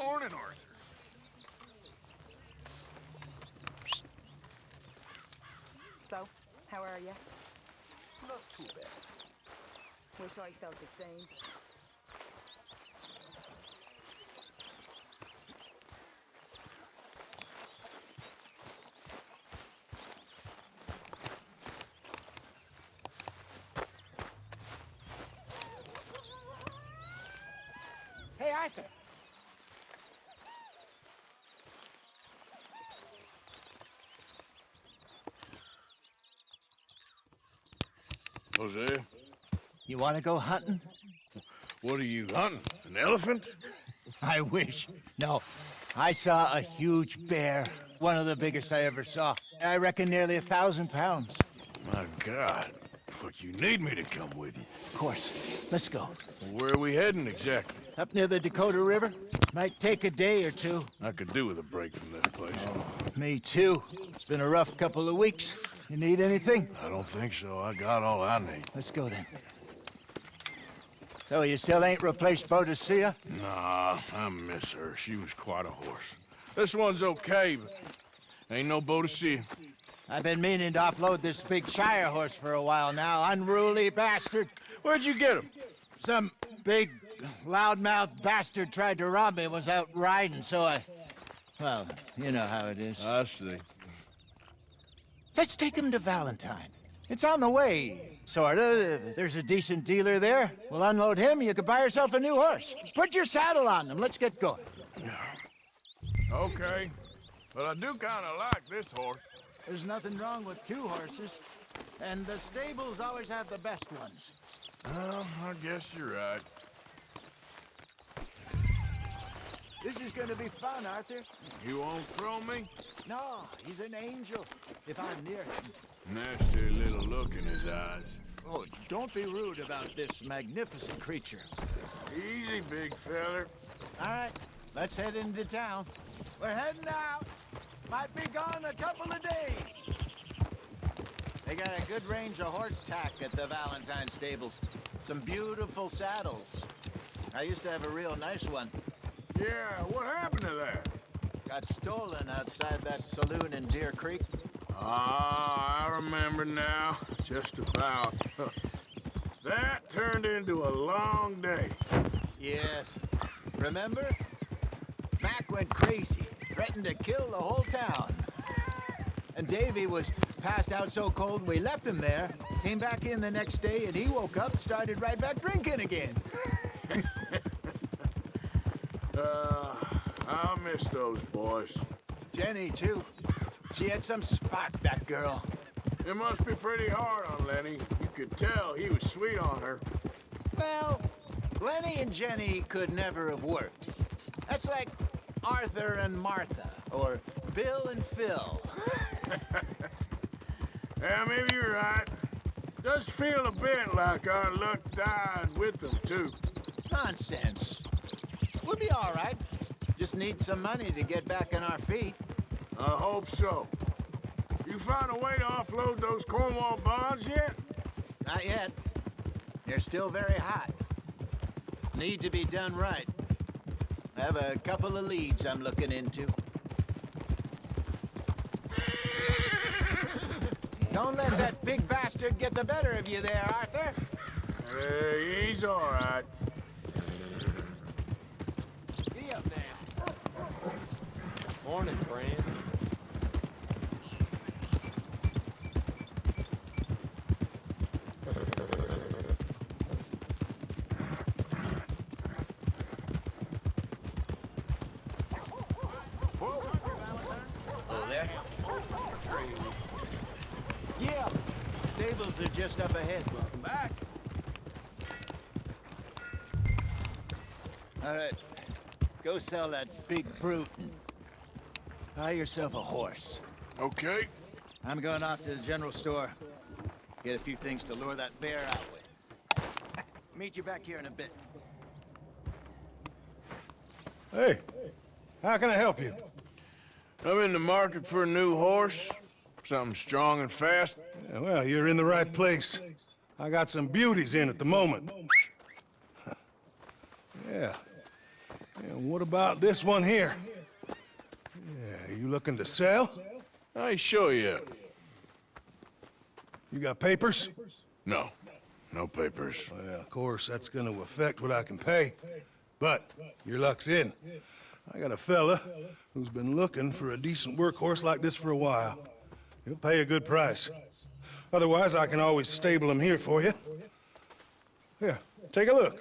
Morning, Arthur. So, how are you? Not too bad. Wish I felt the same. Hey, Arthur. Jose, You want to go hunting? what are you hunting? An elephant? I wish. No, I saw a huge bear. One of the biggest I ever saw. I reckon nearly 1,000 pounds. My God. But you need me to come with you. Of course. Let's go. Where are we heading exactly? Up near the Dakota River. Might take a day or two. I could do with a break from this place. Me too. It's been a rough couple of weeks. You need anything? I don't think so. I got all I need. Let's go then. So you still ain't replaced Boadicea? Nah, I miss her. She was quite a horse. This one's okay, but ain't no Boadicea. I've been meaning to offload this big Shire horse for a while now. Unruly bastard. Where'd you get him? Some big, loudmouth bastard tried to rob me and was out riding, so I... Well, you know how it is. I see. Let's take him to Valentine. It's on the way, sorta. There's a decent dealer there. We'll unload him, you could buy yourself a new horse. Put your saddle on him, let's get going. Okay. But I do kind of like this horse. There's nothing wrong with two horses, and the stables always have the best ones. Well, I guess you're right. This is gonna be fun, Arthur. You won't throw me? No, he's an angel, if I'm near him. Nasty little look in his eyes. Oh, don't be rude about this magnificent creature. Easy, big feller. All right, let's head into town. We're heading out. Might be gone a couple of days. They got a good range of horse tack at the Valentine stables. Some beautiful saddles. I used to have a real nice one. Yeah, what happened to that? Got stolen outside that saloon in Deer Creek. Ah, I remember now. Just about. That turned into a long day. Yes. Remember? Mac went crazy, threatened to kill the whole town. And Davy was passed out so cold we left him there, came back in the next day, and he woke up, started right back drinking again. I miss those boys. Jenny, too. She had some spark, that girl. It must be pretty hard on Lenny. You could tell he was sweet on her. Well, Lenny and Jenny could never have worked. That's like Arthur and Martha, or Bill and Phil. Yeah, maybe you're right. Does feel a bit like our luck died with them, too. Nonsense. We'll be all right. Just need some money to get back on our feet. I hope so. You find a way to offload those Cornwall bonds yet? Not yet. They're still very hot. Need to be done right. I have a couple of leads I'm looking into. Don't let that big bastard get the better of you there, Arthur. Hey, he's all right. Be up there. Morning, friend. Oh, there? Yeah. Stables are just up ahead. Welcome back. All right. Go sell that big brute and buy yourself a horse. Okay. I'm going off to the general store. Get a few things to lure that bear out with. Meet you back here in a bit. Hey, how can I help you? I'm in the market for a new horse. Something strong and fast. Yeah, well, you're in the right place. I got some beauties in at the moment. Yeah. And what about this one here? Yeah, you looking to sell? I sure you. You got papers? No. No papers. Well, of course, that's gonna affect what I can pay. But your luck's in. I got a fella who's been looking for a decent workhorse like this for a while. He'll pay a good price. Otherwise, I can always stable him here for you. Here, take a look.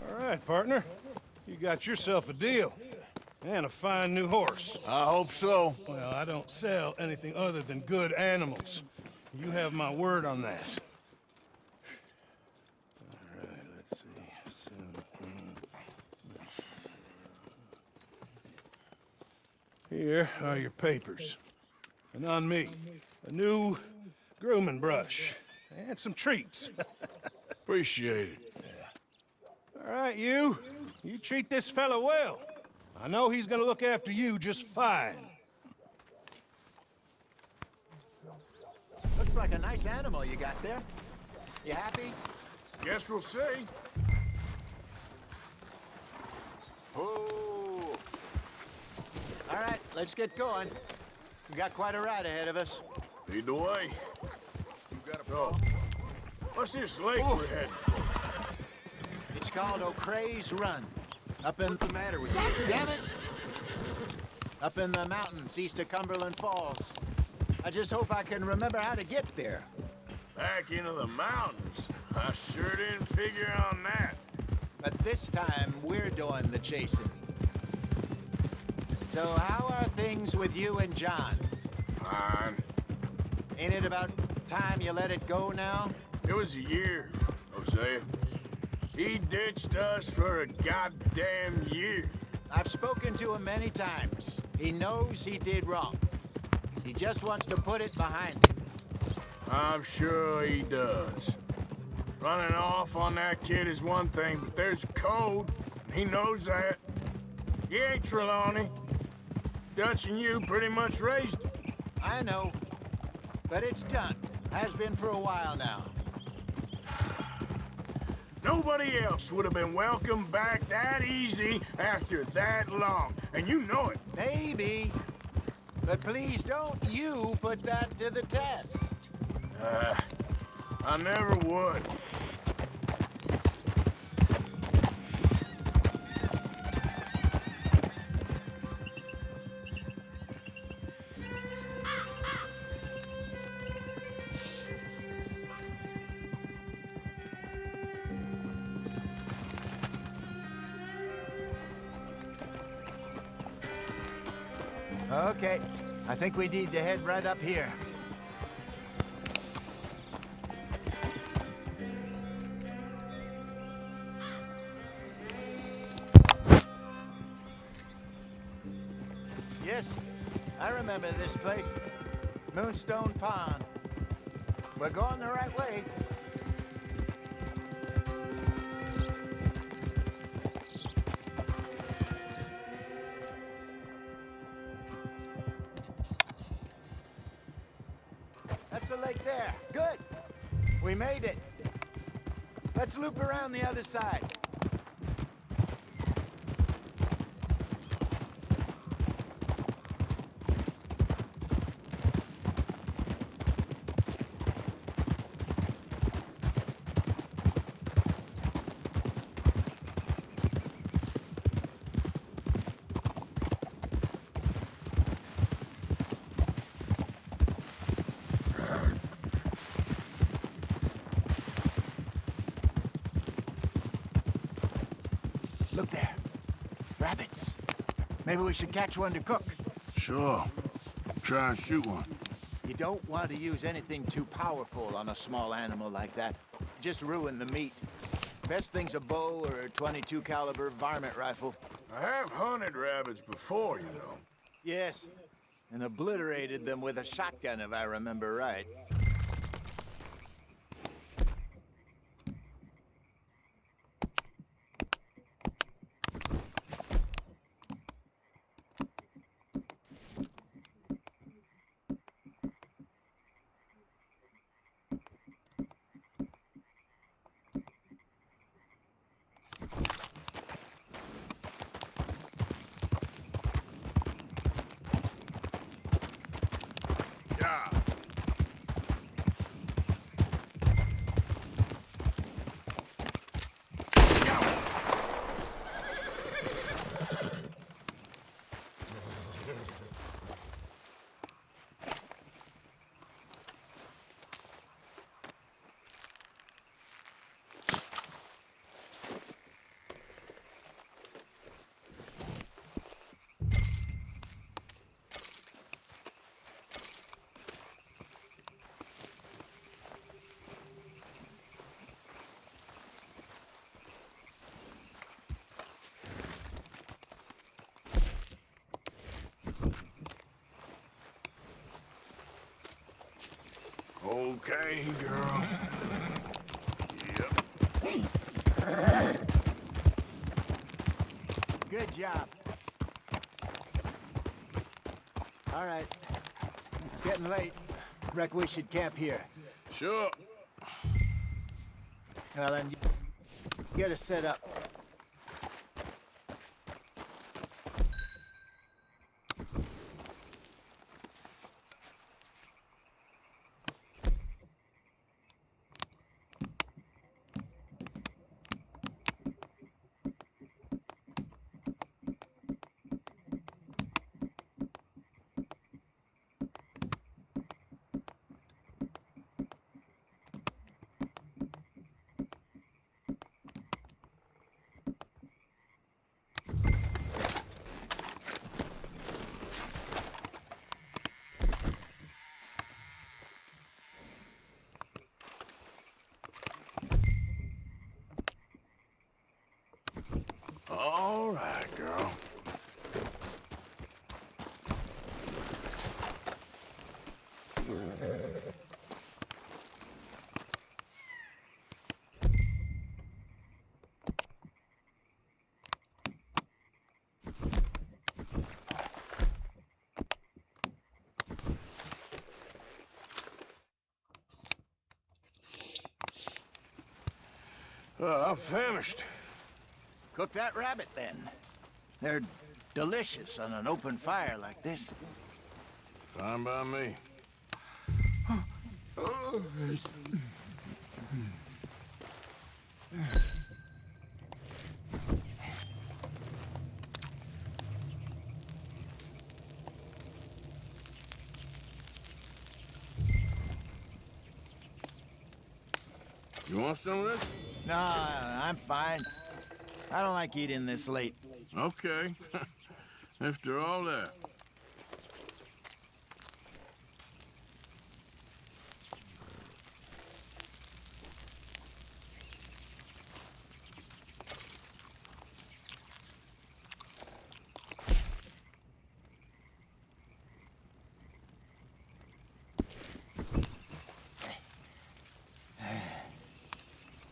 All right, partner. You got yourself a deal. And a fine new horse. I hope so. Well, I don't sell anything other than good animals. You have my word on that. All right, let's see. Here are your papers. And on me, a new grooming brush. And some treats. Appreciate it. All right, you treat this fella well. I know he's gonna look after you just fine. Looks like a nice animal you got there. You happy? Guess we'll see. Oh. All right, let's get going. We got quite a ride ahead of us. Lead the way. So, what's this lake we're heading for? It's called O'Creagh's Run. What's the matter with you? Damn it! Up in the mountains east of Cumberland Falls. I just hope I can remember how to get there. Back into the mountains. I sure didn't figure on that. But this time, we're doing the chasing. So how are things with you and John? Fine. Ain't it about time you let it go now? It was a year, Hosea. He ditched us for a goddamn year. I've spoken to him many times. He knows he did wrong. He just wants to put it behind him. I'm sure he does. Running off on that kid is one thing, but there's code, and he knows that. He ain't Trelawney. Dutch and you pretty much raised him. I know. But it's done. Has been for a while now. Nobody else would have been welcomed back that easy after that long, and you know it. Maybe. But please don't you put that to the test. I never would. Okay. I think we need to head right up here. Yes, I remember this place. Moonstone Pond. We're going the right way. That's the lake there. Good. We made it. Let's loop around the other side. Rabbits. Maybe we should catch one to cook. Sure. Try and shoot one. You don't want to use anything too powerful on a small animal like that. Just ruin the meat. Best thing's a bow or a 22 caliber varmint rifle. I have hunted rabbits before, you know. Yes, and obliterated them with a shotgun if I remember right. Yeah. Okay, girl. Yep. Good job. All right. It's getting late. Reckon we should camp here. Sure. Well, then, get us set up. All right, girl. I'm famished. Cook that rabbit, then. They're delicious on an open fire like this. Fine by me. You want some of this? No, I'm fine. I don't like eating this late. Okay. After all that.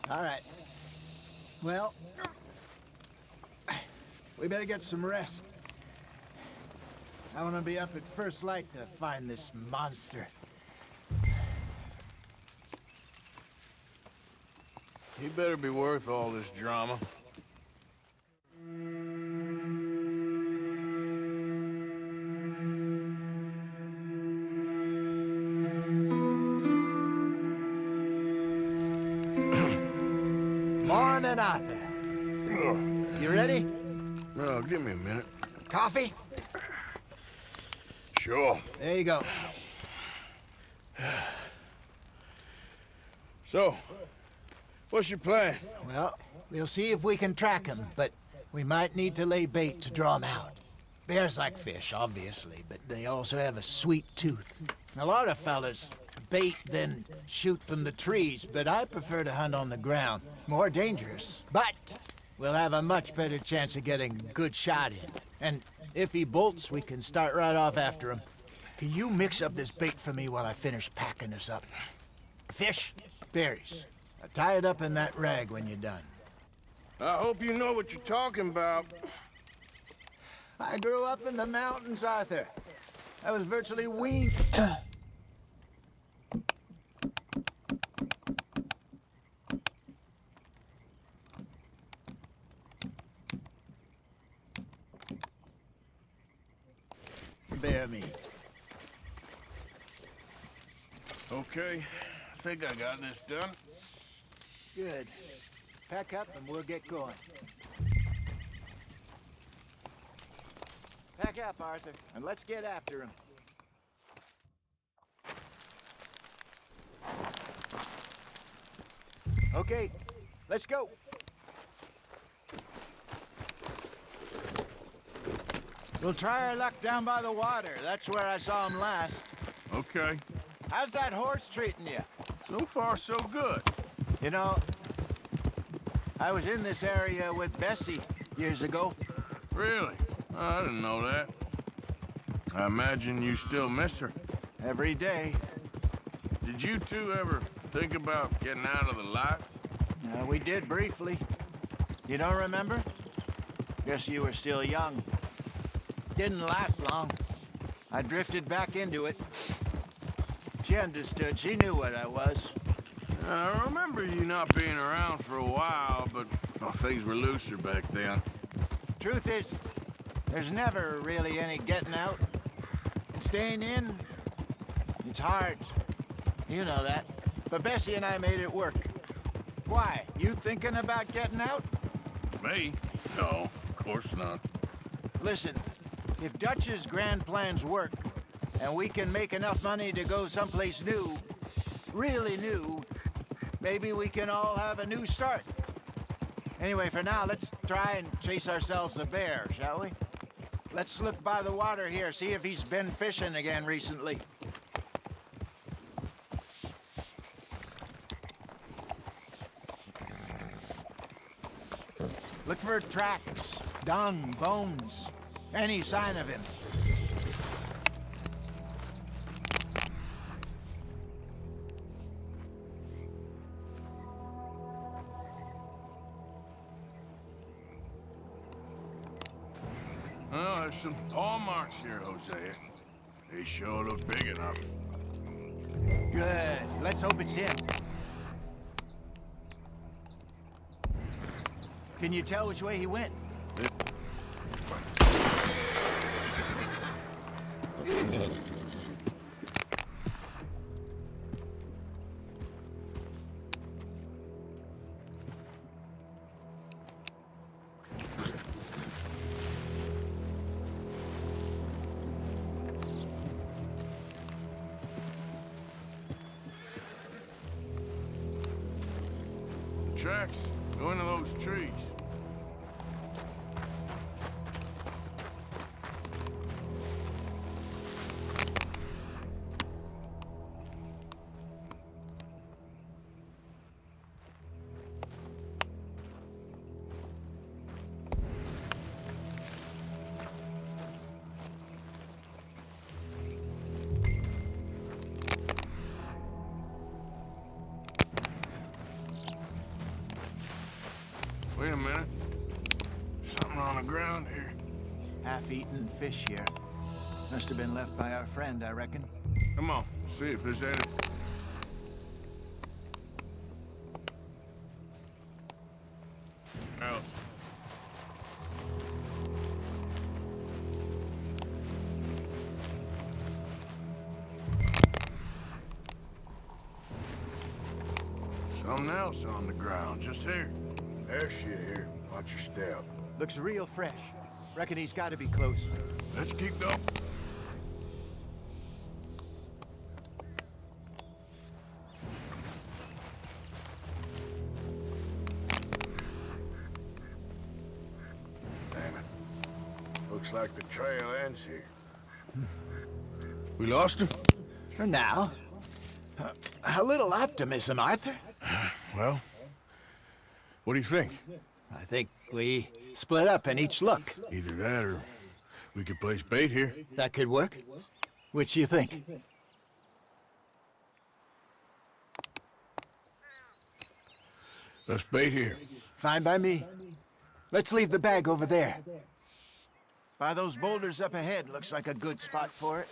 All right. Well, we better get some rest. I want to be up at first light to find this monster. He better be worth all this drama. Morning, Arthur. You ready? Oh, give me a minute. Coffee? Sure. There you go. So, what's your plan? Well, we'll see if we can track him, but We might need to lay bait to draw them out. Bears like fish, obviously, but they also have a sweet tooth. A lot of fellas bait then shoot from the trees, but I prefer to hunt on the ground. More dangerous, but we'll have a much better chance of getting a good shot in. And if he bolts, we can start right off after him. Can you mix up this bait for me while I finish packing this up? Fish, berries. Tie it up in that rag when you're done. I hope you know what you're talking about. I grew up in the mountains, Arthur. I was virtually weaned. Bear meat. Okay, I think I got this done. Good. Pack up and we'll get going. Pack up, Arthur, and let's get after him. Okay, let's go. We'll try our luck down by the water. That's where I saw him last. Okay. How's that horse treating you? So far, so good. You know, I was in this area with Bessie years ago. Really? Oh, I didn't know that. I imagine you still miss her. Every day. Did you two ever think about getting out of the life? We did briefly. You don't remember? Guess you were still young. Didn't last long. I drifted back into it. She understood. She knew what I was. I remember you not being around for a while, but well, things were looser back then. Truth is, there's never really any getting out. And staying in, it's hard. You know that. But Bessie and I made it work. Why? You thinking about getting out? Me? No, of course not. Listen, if Dutch's grand plans work, and we can make enough money to go someplace new, really new, maybe we can all have a new start. Anyway, for now, let's try and chase ourselves a bear, shall we? Let's look by the water here, see if he's been fishing again recently. Look for tracks, dung, bones, any sign of him. Well, there's some paw marks here, Hosea. They sure look big enough. Good. Let's hope it's him. Can you tell which way he went? Tracks go into those trees. Wait a minute. Something on the ground here. Half-eaten fish here. Must have been left by our friend, I reckon. Come on, see if there's any... else. Something else on the ground, just here. There's shit here. Watch your step. Looks real fresh. Reckon he's got to be close. Let's keep going. Looks like the trail ends here. We lost him? For now. A little optimism, Arthur. Well, what do you think? I think we split up and each look. Either that or we could place bait here. That could work. Which you think? Let's bait here. Fine by me. Let's leave the bag over there. By those boulders up ahead, looks like a good spot for it.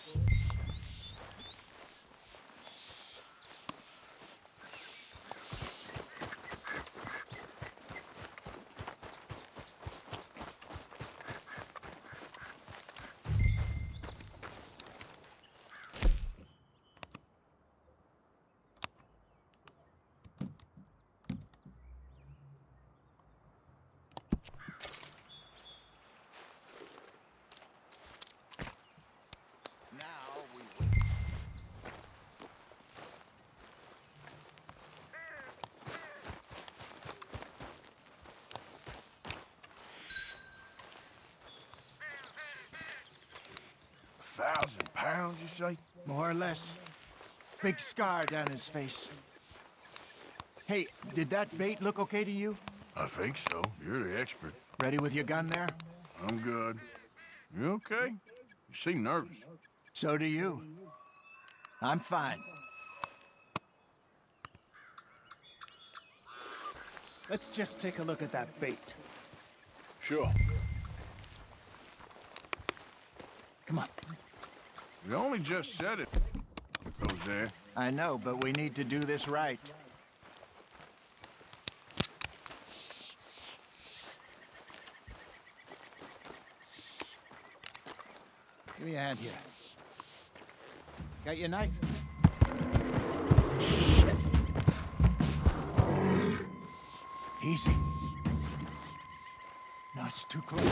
Now we wait. £1,000, you say? More or less. Big scar down his face. Hey, did that bait look okay to you? I think so. You're the expert. Ready with your gun there? I'm good. You okay? You seem nervous. So do you. I'm fine. Let's just take a look at that bait. Sure. Come on. You only just said it, Jose. I know, but we need to do this right. Give me a hand here. Got your knife? Easy. No, it's too close.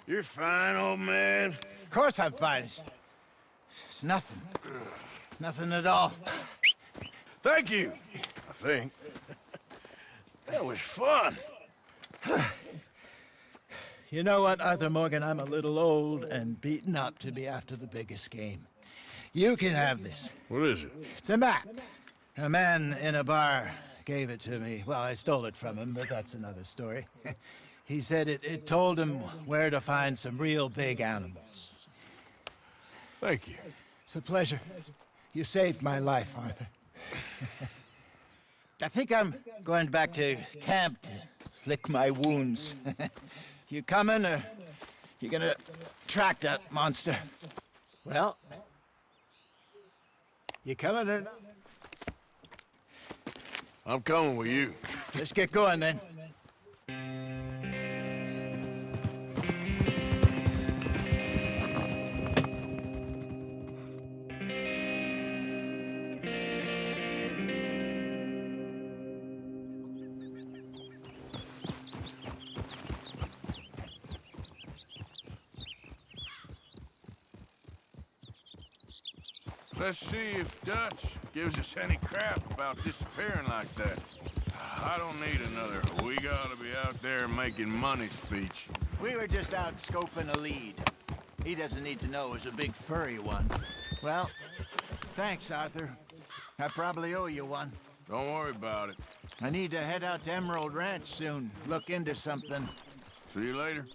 You're fine, old man. Of course I'm fine. It's nothing. Nothing at all. Thank you, I think. That was fun. You know what, Arthur Morgan? I'm a little old and beaten up to be after the biggest game. You can have this. What is it? It's a map. A man in a bar gave it to me. Well, I stole it from him, but that's another story. He said it told him where to find some real big animals. Thank you. It's a pleasure. You saved my life, Arthur. I think I'm going back to camp to lick my wounds. You coming, or you gonna track that monster? Well, you coming or not? I'm coming with you. Let's get going then. Let's see if Dutch gives us any crap about disappearing like that. I don't need another "we gotta be out there making money" speech. We were just out scoping a lead. He doesn't need to know it was a big furry one. Well, thanks, Arthur. I probably owe you one. Don't worry about it. I need to head out to Emerald Ranch soon. Look into something. See you later.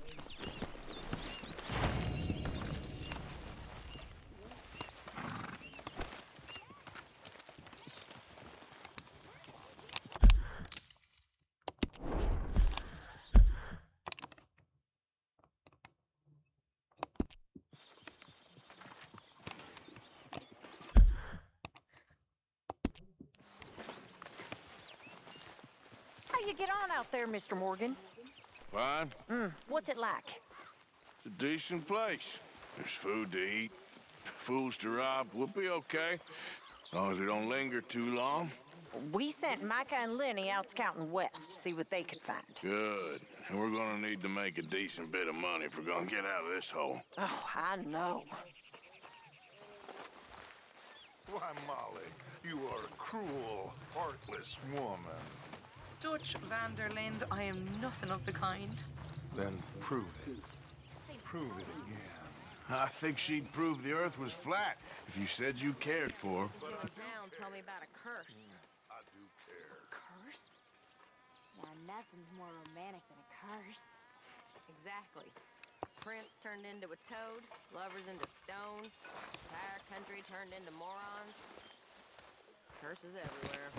How you get on out there, Mr. Morgan? Fine. What's it like? It's a decent place. There's food to eat, fools to rob. We'll be okay. As long as we don't linger too long. We sent Micah and Lenny out scouting west, see what they could find. Good. And we're gonna need to make a decent bit of money if we're gonna get out of this hole. Oh, I know. Why, Molly, you are a cruel, heartless woman. Dutch van der Linde, I am nothing of the kind. Then prove it. Prove it again. I think she'd prove the earth was flat if you said you cared for her. Town told me about a curse. I do care. Curse? Now, nothing's more romantic than a curse. Exactly. Prince turned into a toad, lovers into stone, entire country turned into morons. Curses everywhere.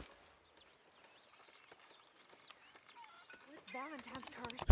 What's Valentine's curse?